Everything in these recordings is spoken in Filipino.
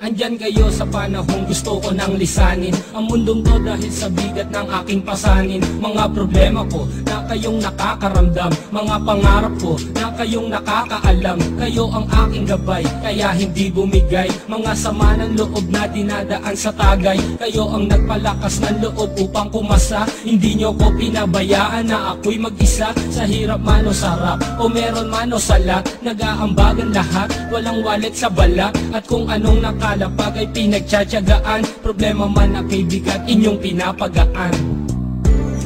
Andyan kayo sa panahong gusto ko nang lisanin ang mundong to dahil sa bigat ng aking pasanin. Mga problema ko na kayong nakakaramdam, mga pangarap ko na kayong nakakaalam. Kayo ang aking gabay, kaya hindi bumigay. Mga sama ng loob na dinadaan sa tagay, kayo ang nagpalakas ng loob upang kumasa. Hindi nyo ko pinabayaan na ako'y mag-isa. Sa hirap man o sarap, o meron man o salat, nag-aambagan lahat, walang wallet sa balat. At kung anong nakalapag ay pinagtsatsagaan, problema man na kay bigat, inyong pinapagaan.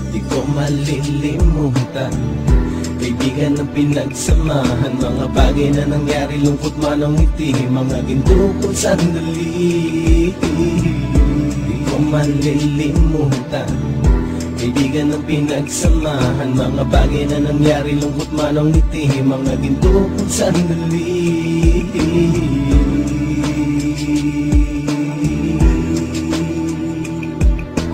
Di ko malilimutan, kaibigan ng pinagsamahan, mga bagay na nangyari, lungkot man ang ngiti, mga ginto kong sandali. Di ko malilimutan, kaibigan ng pinagsamahan, mga bagay na nangyari, lungkot man ang ngiti, mga ginto kong sandali.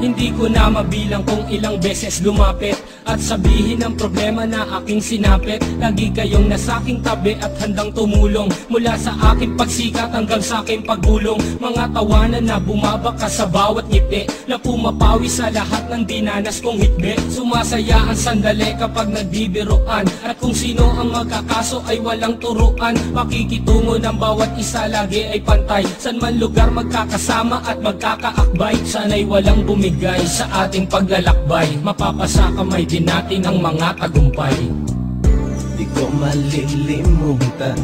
Hindi ko na mabilang kung ilang beses lumapit at sabihin ang problema na aking sinapit. Lagi kayong nasa aking tabi at handang tumulong, mula sa aking pagsikat hanggang sa aking paggulong. Mga tawanan na bumabaka sa bawat ngiti, na pumapawi sa lahat ng dinanas kong hitbe. Sumasaya ang sandali kapag nagbibiruan, at kung sino ang magkakaso ay walang turuan. Makikitungo ng bawat isa lagi ay pantay, san man lugar magkakasama at magkakaakbay. Sana'y walang bumigay sa ating paglalakbay, mapapasa kamay din natin ang mga tagumpay. Di ko malilimutan,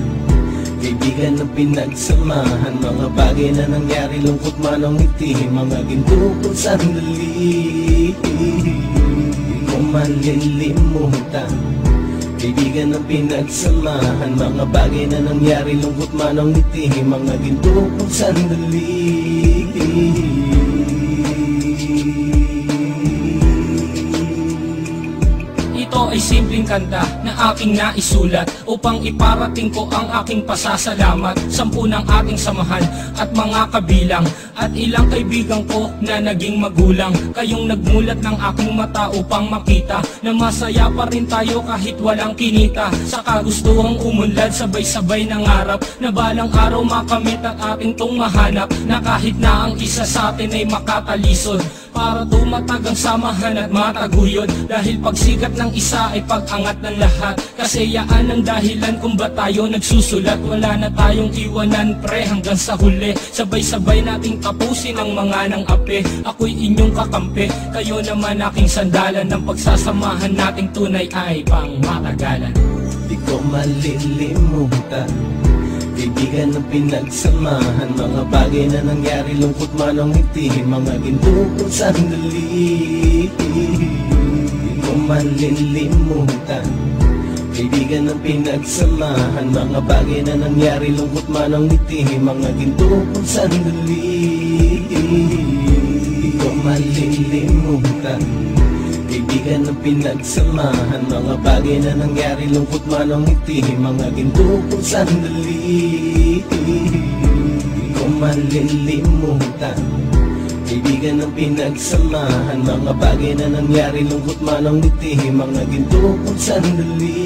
kaibigan ng pinagsamahan, mga bagay na nangyari, lungkot man ang ngiti, mga ginto kong sandali. Di ko malilimutan, kaibigan ng pinagsamahan, mga bagay na nangyari, lungkot man ang ngiti, mga ginto kong sandali. Ito ay simpleng kanta na aking naisulat upang iparating ko ang aking pasasalamat. 10 ng ating samahan at mga kabilang, at ilang kaibigan ko na naging magulang. Kayong nagmulat ng aking mata upang makita na masaya pa rin tayo kahit walang kinita. Sa kagustuhang umunlad, sabay-sabay nangarap na balang araw makamit at ating tong mahanap, na kahit na ang isa sa atin ay makatalisod, para tumatag ang samahan at mataguyod. Dahil pagsikat ng isa ay pag-angat ng lahat, kasi yaan ang dahilan kung ba tayo nagsusulat. Wala na tayong iwanan pre hanggang sa huli, sabay-sabay nating tapusin ang mga ng ape. Ako'y inyong kakampi, kayo naman aking sandalan, ng pagsasamahan nating tunay ay pang matagalan. Di ko malilimutan, kaibigan ng pinagsamahan, mga bagay na nangyari, lungkot man ang ngiti, mga ginto kong sandali. Di ko malilimutan, kaibigan ng pinagsamahan, mga bagay na nangyari, lungkot man ang ngiti, mga ginto kong sandali. Di ko malilimutan, kaibigan ng pinagsamahan, mga bagay na nangyari, lungkot man ang ngiti, mga ginto kong sandali. Di ko malilimutan, kaibigan ng pinagsamahan, mga bagay na nangyari, lungkot man ang ngiti, mga ginto kong sandali.